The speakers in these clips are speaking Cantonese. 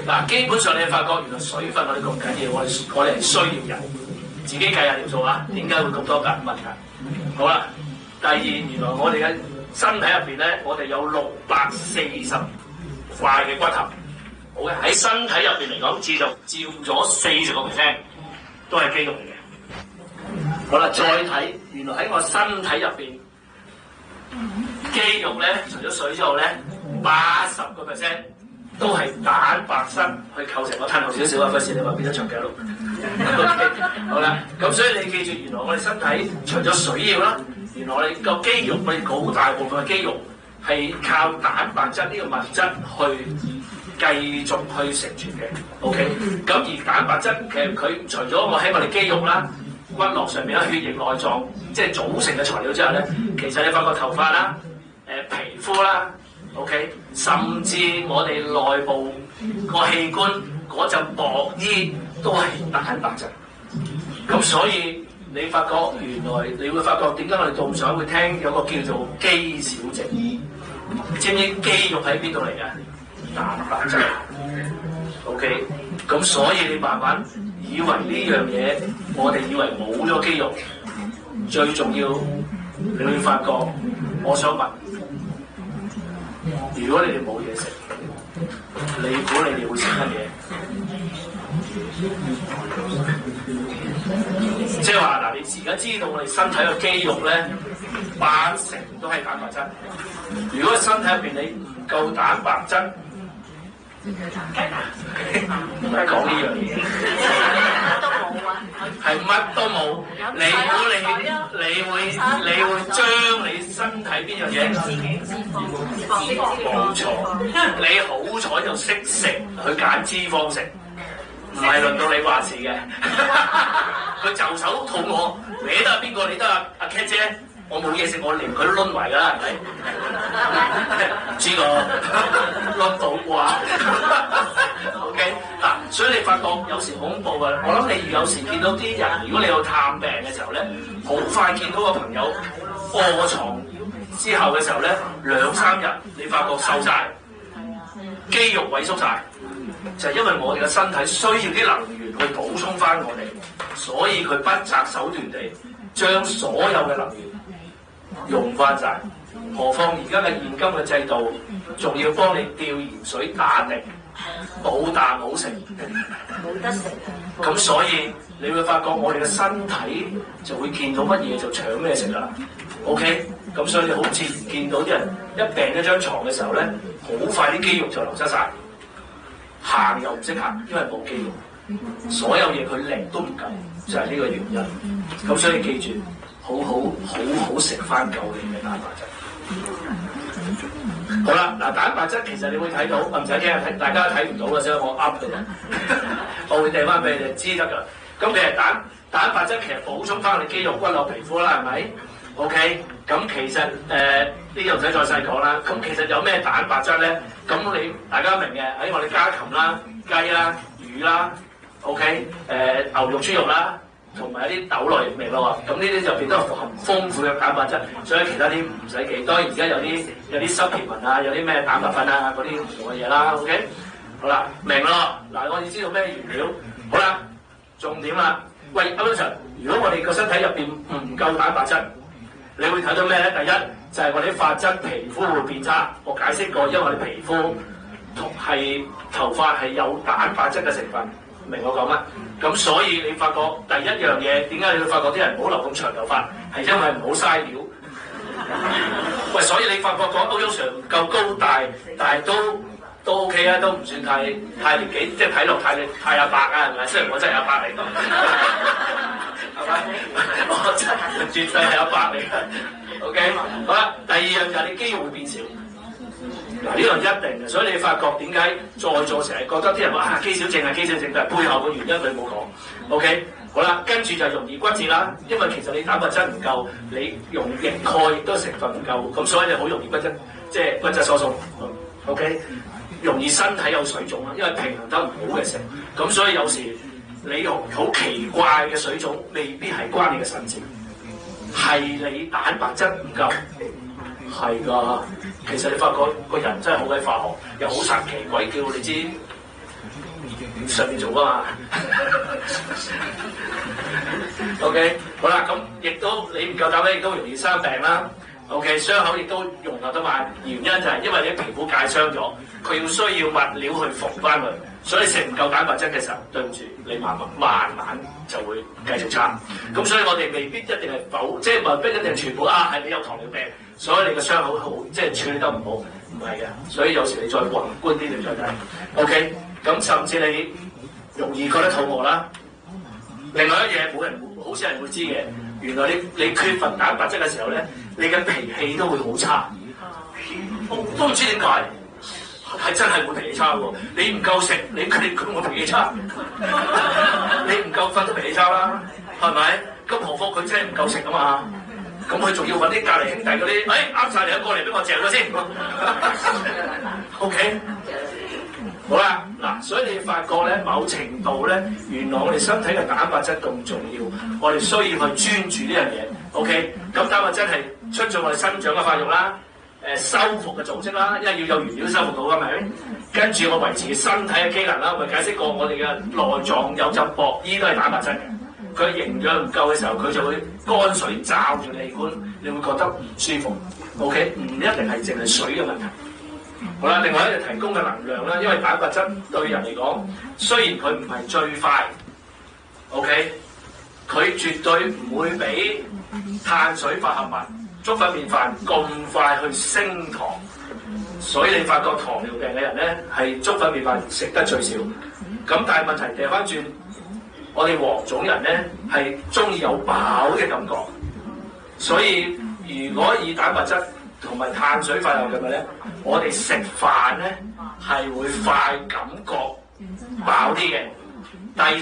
嗱，基本上你發覺原來水分我哋咁緊要，我哋係需要油。自己計下條數啊，點解會咁多問題？好啦，第二原來我哋嘅身體入邊咧，我哋有640塊嘅骨頭。好嘅，喺身體入邊嚟講，佔咗40%都係肌肉嚟嘅。好啦，再睇原來喺我身體入邊，肌肉咧除咗水之後咧，80%都係蛋白質去構成。我褪後少少啊，費事你話變咗長頸鹿。OK， 好啦，咁所以你記住，原來我哋身體除咗水要啦，原來我哋個肌肉，我哋好大部分嘅肌肉係靠蛋白質呢個物質去繼續去成全嘅。OK， 咁而蛋白質其實佢除咗我喺我哋肌肉啦、骨骼上面啦、血液內臟即係組成嘅材料之後咧，其實你發覺頭髮啦、皮膚啦。OK， 甚至我哋內部個器官嗰陣薄衣都係蛋白質。咁所以你發覺原來你會發覺點解我哋到上會聽有個叫做肌少症？知唔知肌肉喺邊度嚟嘅？蛋白質。OK， 咁所以你慢慢以為呢樣嘢，我哋以為冇咗肌肉，最重要你會發覺，我想問。如果你哋冇嘢食，你估你哋會食乜嘢？即係話嗱，你而家知道我哋身體嘅肌肉咧，80%都係蛋白質。如果身體入邊你唔夠蛋白質，唔係講呢樣嘢，係乜都冇。你估你會將你身體邊樣嘢？冇錯，你好彩就識食去揀脂肪食，唔係輪到你話事嘅。佢就手肚餓，你得係邊個？你得阿 Cat 姐。我冇嘢食，我連佢都攆埋㗎啦，係咪？知道攆到啩？OK 嗱，所以你發覺有時恐怖啊！我諗你有時見到啲人，如果你有探病嘅時候咧，好快見到個朋友臥床之後嘅時候咧，2-3日你發覺瘦晒，肌肉萎縮晒，就係因為我哋嘅身體需要啲能源去補充翻我哋，所以佢不擇手段地將所有嘅能源用翻晒，何況而家嘅現今嘅制度，仲要幫你吊鹽水打滴，冇啖好食，冇得食。咁所以你會發覺我哋嘅身體就會見到乜嘢就搶咩食啦。OK， 咁所以你好自然見到啲人一病一張床嘅時候咧，好快啲肌肉就流失晒，行又唔識行，因為冇肌肉，所有嘢佢力都唔夠，就係呢個原因。咁所以記住。好好食翻夠你嘅蛋白質。好啦，嗱，蛋白質其實你會睇到，唔使驚，大家睇唔到嘅，所以我噏嘅啫。我會掟翻俾你哋知得㗎。咁其實蛋白質其實補充翻我哋肌肉、骨骼、皮膚啦，係咪 ？OK， 咁其實呢度唔使再細講啦。咁其實有咩蛋白質咧？咁你大家明嘅，喺我哋家禽啦、雞啦、魚啦 ，OK， 牛肉、豬肉啦。同埋一啲豆類嚟咯喎，咁呢啲入邊都含豐富嘅蛋白質，所以其他啲唔使記。當然而家有啲supplement啊，有啲咩蛋白粉啊嗰啲唔同嘅嘢啦。OK， 好啦，明咯。嗱，我哋知道咩原料。好啦，重點啦。喂，阿 Sir， 如果我哋個身體入邊唔夠蛋白質，你會睇到咩咧？第一就係我哋啲髮質、皮膚會變差。我解釋過，因為我哋皮膚同係頭髮係有蛋白質嘅成分。明我講乜？咁所以你發覺第一樣嘢，點解你會發覺啲人唔好留咁長頭髮？係因為唔好嘥料。喂，所以你發覺個歐陽 Sir 唔夠高大，但係都 OK 啊，都唔算太年紀，即係睇落太阿伯啊，係咪？雖然我真係阿伯嚟㗎，係咪？我真係絕對係阿伯嚟㗎。OK， 好啦，第二樣就係你肌肉會變少。嗱，呢樣一定嘅，所以你發覺點解在座成日覺得啲人話啊肌少症係肌少症，但係背後嘅原因佢冇講。OK， 好啦，跟住就容易骨折啦，因為其實你蛋白質唔夠，你用液鈣亦都成分唔夠，咁所以你好容易骨質，即係骨質疏鬆。OK， 容易身體有水腫啦，因為平衡得唔好嘅時候，咁所以有時你用好奇怪嘅水腫，未必係關你嘅腎事，係你蛋白質唔夠。係㗎，其實你發覺個人真係好鬼化學，又好神奇，鬼叫你知上面做啊嘛。OK， 好啦，咁亦都你唔夠膽咧，亦都容易生病啦。OK， 傷口亦都融合得慢，原因就係因為你皮膚界傷咗，佢要需要物料去縫翻佢，所以食唔夠蛋白質嘅時候，對唔住，你慢慢就會繼續差。咁所以我哋未必一定係即係未必一定全部係你有糖尿病，所以你個傷口好即係處理得唔好，唔係嘅。所以有時你再宏觀啲嚟再睇。OK， 咁甚至你容易覺得肚餓啦。另外一嘢冇人好少人會知嘅，原來你缺乏蛋白質嘅時候咧，你嘅脾氣都會好差。都唔知點解，係真係會脾氣差喎。你唔夠食，你我脾氣差；你唔夠瞓都脾氣差啦，係咪？咁何況佢真係唔夠食啊嘛？咁佢仲要揾啲隔離兄弟嗰啲，啱晒你過嚟俾我嚼咗先。OK。好啦，嗱，所以你發覺咧，某程度咧，原來我哋身體嘅蛋白質咁重要，我哋需要去專注呢樣嘢。OK， 咁蛋白質係促進我哋生長嘅發育啦，修復嘅組織啦，因為要有原料修復到㗎，咪？跟住我維持身體嘅機能啦，我解釋過我哋嘅內臟有浸薄衣都係蛋白質嘅，佢營養唔夠嘅時候，佢就會乾水罩住你器官，你會覺得唔舒服。OK， 唔一定係淨係水嘅問題。好啦，另外咧就提供嘅能量啦，因為蛋白質對人嚟講，雖然佢唔係最快 ，OK， 佢絕對唔會比碳水化合物、粥粉麵飯咁快去升糖，所以你發覺糖尿病嘅人咧係粥粉麵飯食得最少。咁但係問題掉返轉，我哋黃種人咧係中意有飽嘅感覺，所以如果以蛋白質同埋碳水化合物嘅咧，我哋食飯咧係會快感覺飽啲嘅。第二，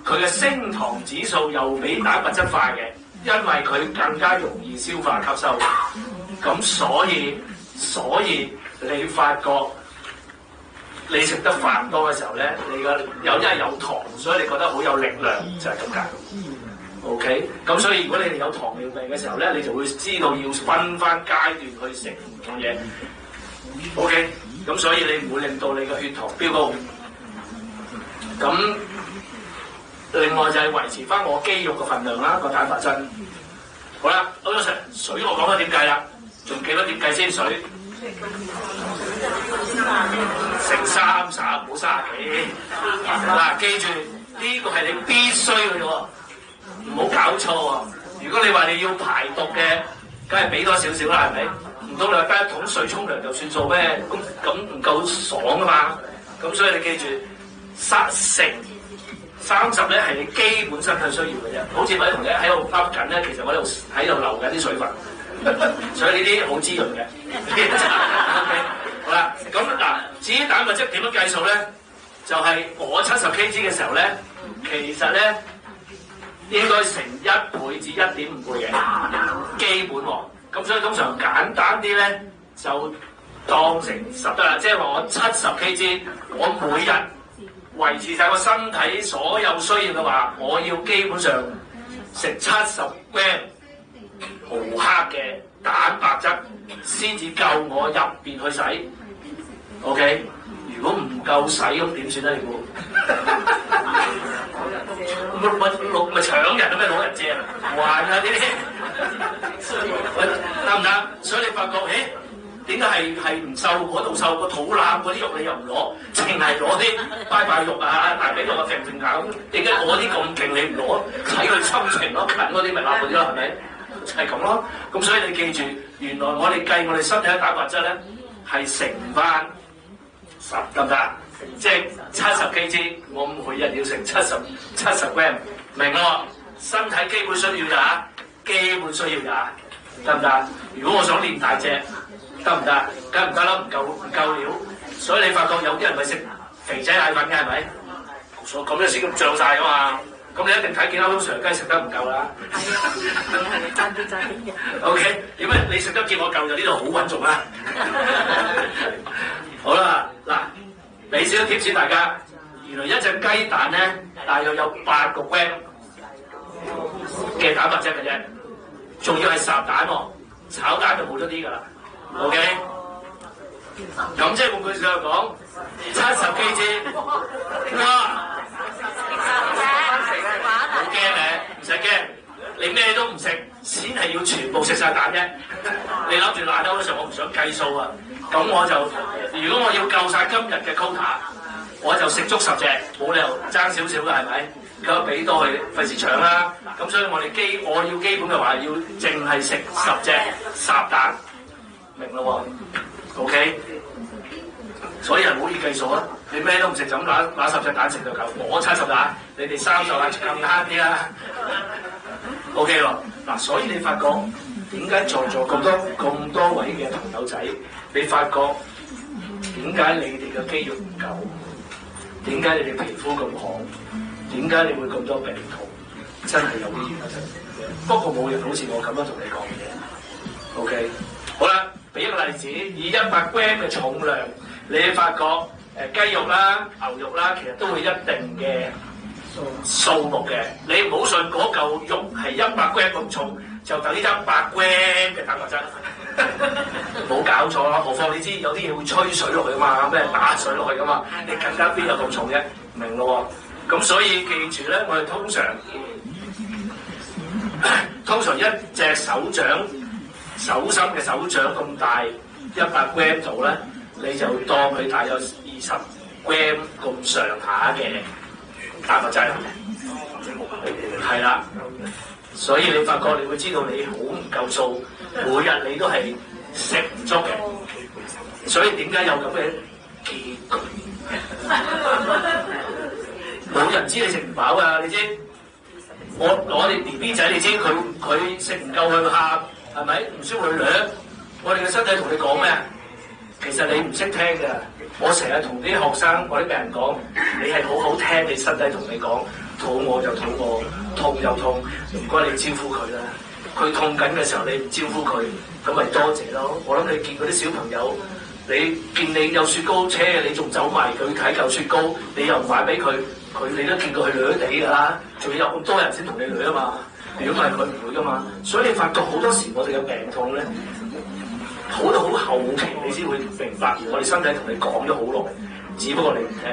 佢嘅升糖指數又比蛋白質快嘅，因為佢更加容易消化吸收。咁所以你發覺你食得飯多嘅時候咧，你嘅因為有糖，所以你覺得好有力量，就係咁解。OK， 咁所以如果你哋有糖尿病嘅時候咧，你就會知道要分翻階段去食唔同嘢。OK， 咁所以你唔會令到你嘅血糖飆高。咁另外就係維持翻我肌肉嘅份量啦，個蛋白質。好啦，歐陽 Sir， 水我講咗點計啦，仲記得點計先？水乘30，唔好30幾。嗱，記住呢個係你必須嘅喎。唔好搞錯喎！如果你話你要排毒嘅，梗係俾多少少啦，係咪？唔通你話得一桶水沖涼就算數咩？咁唔夠爽啊嘛！咁所以你記住，30咧係你基本身體需要嘅啫。好似我同你喺度噏緊咧，其實我喺度流緊啲水分，所以呢啲好滋潤嘅。OK， 好啦，咁嗱，至於蛋白質點樣計數咧？就係我70 kg 嘅時候咧，其實咧。應該乘1倍至1.5倍嘅基本喎，咁所以通常簡單啲咧就當成10得啦，即係話我70 kg，我每日維持晒個身體所有需要嘅話，我要基本上食70 gram 毫克嘅蛋白質先至夠我入邊去使 ，OK？ 如果唔夠使咁點算咧？你估？咪搶人啊！咩攞人借啊？還啊呢啲得唔得？所以你發覺，點解係唔瘦嗰度瘦個肚腩嗰啲肉你又唔攞，淨係攞啲拜拜肉啊、大髀肉啊、揈揈下咁？點解我啲咁勁你唔攞？睇佢心情咯，近嗰啲咪揦嗰啲咯，係咪？就係咁咯。咁所以你記住，原來我哋計我哋身體嘅蛋白質咧係乘翻10得唔得？即係70 kg，我每日要食70 gram， 明咯？身體基本需要咋？基本需要咋？得唔得？如果我想練大隻，得唔得？梗唔得啦，唔夠料。所以你發覺有啲人咪食肥仔奶粉嘅係咪？咁樣先咁脹晒㗎嘛。咁你一定睇見歐陽 Sir 梗係食得唔夠啦。係爭啲嘅。OK， 點解你食得見我夠就呢度好穩重啦？好啦，嗱。俾少少貼士大家，原來一隻雞蛋咧，大約有8個 gram 嘅蛋白質嘅啫，仲要係烚蛋喎，炒蛋就冇咗啲㗎啦。OK， 咁即係換句説話講， 70 kg，哇！好驚嘅，唔使驚，你咩都唔食，先係要全部食晒蛋啫。你諗住賴兜嗰時候，我唔想計數啊。咁我就，如果我要夠晒今日嘅 quota，我就食足10隻，冇理由爭少少嘅，係咪？咁俾多佢，費事搶啦。咁所以我要基本嘅話，要淨係食10隻烚蛋，明咯喎 ？OK。所以人唔好易計數啊！你咩都唔食就咁拿10隻蛋食就夠，我70蛋，你哋30蛋更慳啲啦。OK 喎，嗱，所以你發覺點解在座咁多位嘅朋友仔，你發覺點解你哋嘅肌肉唔夠？點解你哋皮膚咁寒？點解你會咁多病痛？真係有啲原因。不過冇人好似我咁樣同你講嘢。OK， 好啦，俾一個例子，以100 gram 嘅重量。你發覺雞肉啦、牛肉啦，其實都會一定嘅數目嘅。你唔好信嗰嚿肉係100 gram 咁重，就等於100 gram 嘅蛋白質。冇搞錯啦！何況你知有啲嘢會吹水落去㗎嘛，咩打水落去㗎嘛，你更加邊有咁重啫？明咯喎！咁所以記住咧，我哋通常一隻手心嘅手掌咁大100 gram 度咧。你就當佢大約20 gram 咁上下嘅蛋白質，係啦。所以你發覺你會知道你好唔夠數，每日你都係食唔足嘅。所以點解有咁嘅結局？冇人知你食唔飽㗎，你知？我哋 BB 仔，你知佢食唔夠佢喊，係咪？唔需要佢掠。我哋嘅身體同你講咩？其實你唔識聽嘅，我成日同啲學生或者病人講，你係好好聽，你身體同你講，肚餓就肚餓，痛就痛，唔該你招呼佢啦。佢痛緊嘅時候，你唔招呼佢，咁咪多謝咯。我諗你見嗰啲小朋友，你見你有雪糕車，你仲走埋佢睇嚿雪糕，你又唔買俾佢，你都見到佢攣地㗎啦。仲要有咁多人先同你攣啊嘛，如果唔係佢唔會㗎嘛。所以你發覺好多時我哋嘅病痛咧，好到好後期，你先會明白，而我哋身體同你講咗好耐，只不過你唔聽。